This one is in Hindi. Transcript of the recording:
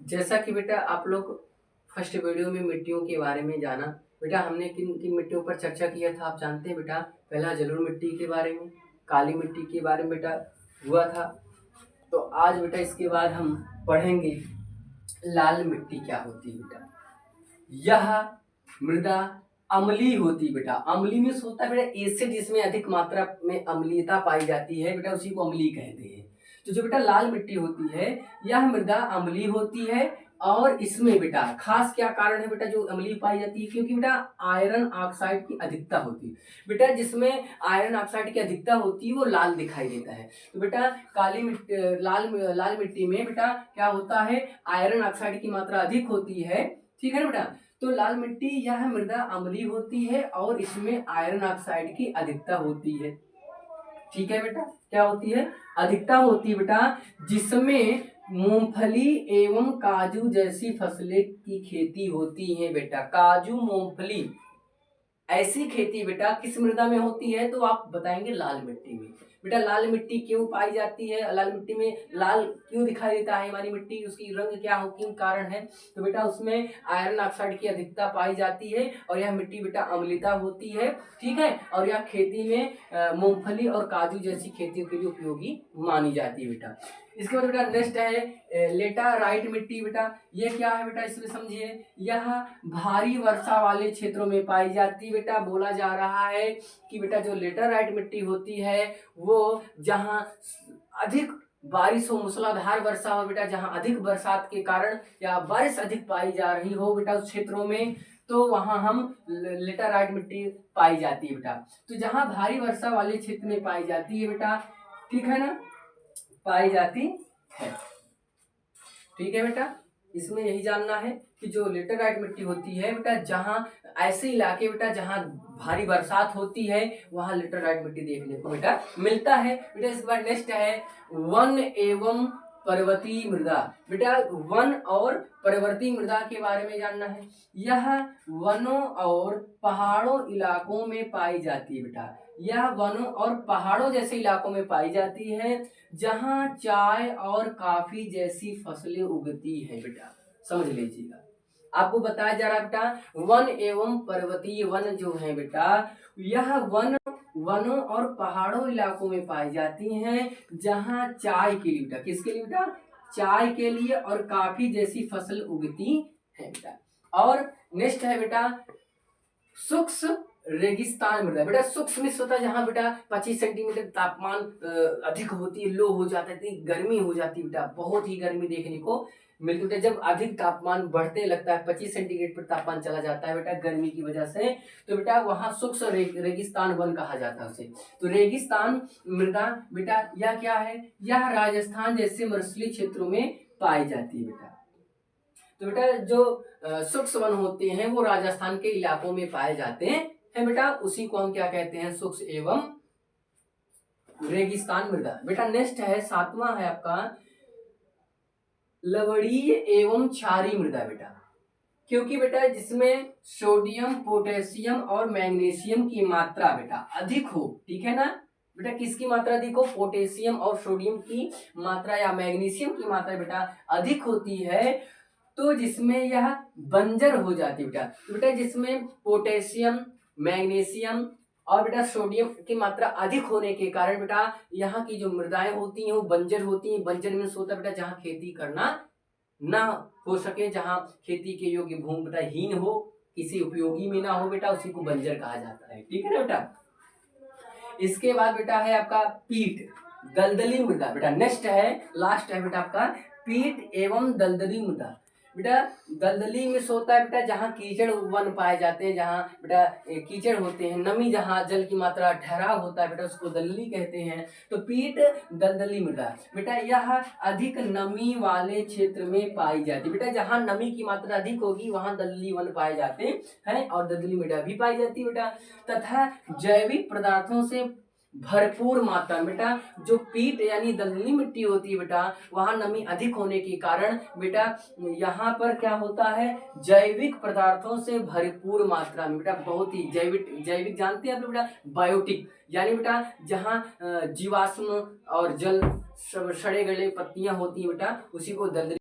जैसा कि बेटा आप लोग फर्स्ट वीडियो में मिट्टियों के बारे में जाना। बेटा हमने किन किन मिट्टियों पर चर्चा किया था आप जानते हैं बेटा। पहला जलोढ़ मिट्टी के बारे में, काली मिट्टी के बारे में बेटा हुआ था। तो आज बेटा इसके बाद हम पढ़ेंगे लाल मिट्टी क्या होती है बेटा। यह मृदा अम्लीय होती है बेटा। अम्लीय में होता है बेटा एसिड जिसमें अधिक मात्रा में अम्लीयता पाई जाती है बेटा, उसी को अम्लीय कहते हैं। तो जो बेटा लाल मिट्टी होती है यह मृदा अम्लीय होती है। और इसमें बेटा खास क्या कारण है बेटा जो अम्लीय पाई जाती है, क्योंकि बेटा आयरन ऑक्साइड की अधिकता होती है बेटा। जिसमें आयरन ऑक्साइड की अधिकता होती है वो लाल दिखाई देता है। तो बेटा काली मिट्टी लाल मिट्टी में बेटा क्या होता है, आयरन ऑक्साइड की मात्रा अधिक होती है, ठीक है ना बेटा। तो लाल मिट्टी यह मृदा अम्लीय होती है और इसमें आयरन ऑक्साइड की अधिकता होती है, ठीक है बेटा। क्या होती है, अधिकता होती है बेटा, जिसमें मूंगफली एवं काजू जैसी फसलें की खेती होती है बेटा। काजू मूंगफली ऐसी खेती बेटा किस मृदा में होती है, तो आप बताएंगे लाल मिट्टी में। बेटा लाल मिट्टी क्यों पाई जाती है, लाल मिट्टी में लाल क्यों दिखाई देता है हमारी मिट्टी, उसकी रंग क्या हो, किन कारण है। तो बेटा उसमें आयरन ऑक्साइड की अधिकता पाई जाती है और यह मिट्टी बेटा अम्लता होती है, ठीक है। और यह खेती में मूंगफली और काजू जैसी खेतियों के लिए उपयोगी मानी जाती है बेटा। इसके बाद बेटा नेक्स्ट है लेटराइट मिट्टी बेटा। ये क्या है बेटा, इसमें समझिए। यह भारी वर्षा वाले क्षेत्रों में पाई जाती है बेटा। बोला जा रहा है कि बेटा जो लेटराइट मिट्टी होती है वो जहां अधिक बारिश हो, मूसलाधार वर्षा हो बेटा, जहां अधिक बरसात के कारण या बारिश अधिक पाई जा रही हो बेटा उस क्षेत्रों में, तो वहां हम लेटराइट मिट्टी पाई जाती है बेटा। तो जहां भारी वर्षा वाले क्षेत्र में पाई जाती है बेटा, ठीक है ना, पाई जाती है, ठीक है बेटा। इसमें यही जानना है कि जो लेटराइट मिट्टी होती है बेटा, जहां ऐसे इलाके बेटा जहां भारी बरसात होती है वहां लेटराइट मिट्टी देखने को बेटा मिलता है बेटा। इसके बाद नेक्स्ट है वन एवं पर्वतीय मृदा। बेटा वन और पर्वतीय मृदा के बारे में जानना है। यह वनों और पहाड़ों इलाकों में पाई जाती है बेटा। यह वनों और पहाड़ों जैसे इलाकों में पाई जाती है जहां चाय और कॉफी जैसी फसलें उगती है बेटा, समझ लीजिएगा। आपको बताया जा रहा है बेटा वन एवं पर्वतीय वन जो है बेटा, यह वनों और पहाड़ों इलाकों में पाई जाती हैं जहां चाय के लिए बेटा, किसके लिए बेटा, चाय के लिए और कॉफी जैसी फसल उगती है बेटा। और नेक्स्ट है बेटा शुष्क रेगिस्तान मृदा। बेटा शुष्क मिश्र होता है जहां बेटा 25 सेंटीमीटर तापमान अधिक होती है, लो हो जाता है, इतनी गर्मी हो जाती है बेटा, बहुत ही गर्मी देखने को मिलती है। जब अधिक तापमान बढ़ते लगता है 25 सेंटीग्रेड पर तापमान चला जाता है बेटा गर्मी की वजह से, तो बेटा वहां शुष्क रेगिस्तान वन कहा जाता है उसे। तो रेगिस्तान मृदा बेटा यह क्या है, यह राजस्थान जैसे मरुस्थलीय क्षेत्रों में पाई जाती है बेटा। तो बेटा जो शुष्क वन होते हैं वो राजस्थान के इलाकों में पाए जाते हैं बेटा, उसी को हम क्या कहते हैं, शुष्क एवं रेगिस्तान मृदा। बेटा नेक्स्ट है सातवां है आपका लवणीय एवं क्षारीय मृदा बेटा। क्योंकि बेटा जिसमें सोडियम पोटेशियम और मैग्नीशियम की मात्रा बेटा अधिक हो, ठीक है ना बेटा, किसकी मात्रा अधिक हो, पोटेशियम और सोडियम की मात्रा या मैग्नीशियम की मात्रा बेटा अधिक होती है, तो जिसमें यह बंजर हो जाती है बेटा। तो बेटा जिसमें पोटेशियम मैग्नीशियम और बेटा सोडियम की मात्रा अधिक होने के कारण बेटा यहाँ की जो मृदाएं होती हैं वो बंजर होती हैं। बंजर मीन्स होता है बेटा जहाँ खेती करना ना हो सके, जहाँ खेती के योग्य भूमि बेटा हीन हो, किसी उपयोगी में ना हो बेटा, उसी को बंजर कहा जाता है, ठीक है ना बेटा। इसके बाद बेटा है आपका पीट दलदली मृदा बेटा। नेक्स्ट है लास्ट है बेटा आपका पीट एवं दलदली मृदा। बेटा दलदली में होता है बेटा जहाँ कीचड़ वन पाए जाते हैं, जहाँ बेटा कीचड़ होते हैं, नमी जहाँ जल की मात्रा ठहराव होता है बेटा उसको दलदली कहते हैं। तो पीट दलदली मृदा बेटा यह अधिक नमी वाले क्षेत्र में पाई जाती है बेटा। जहाँ नमी की मात्रा अधिक होगी वहां दलदली वन पाए जाते हैं और दलदली मृदा भी पाई जाती है बेटा। तथा जैविक पदार्थों से भरपूर मात्रा में बेटा जो पीट यानी दलदली मिट्टी होती है बेटा, वहां नमी अधिक होने के कारण बेटा यहाँ पर क्या होता है, जैविक पदार्थों से भरपूर मात्रा में बेटा, बहुत ही जैविक जानते हैं आप लोग बेटा, बायोटिक यानी बेटा जहाँ जीवाश्म और जल सब सड़े गले पत्तियां होती है बेटा, उसी को दलदली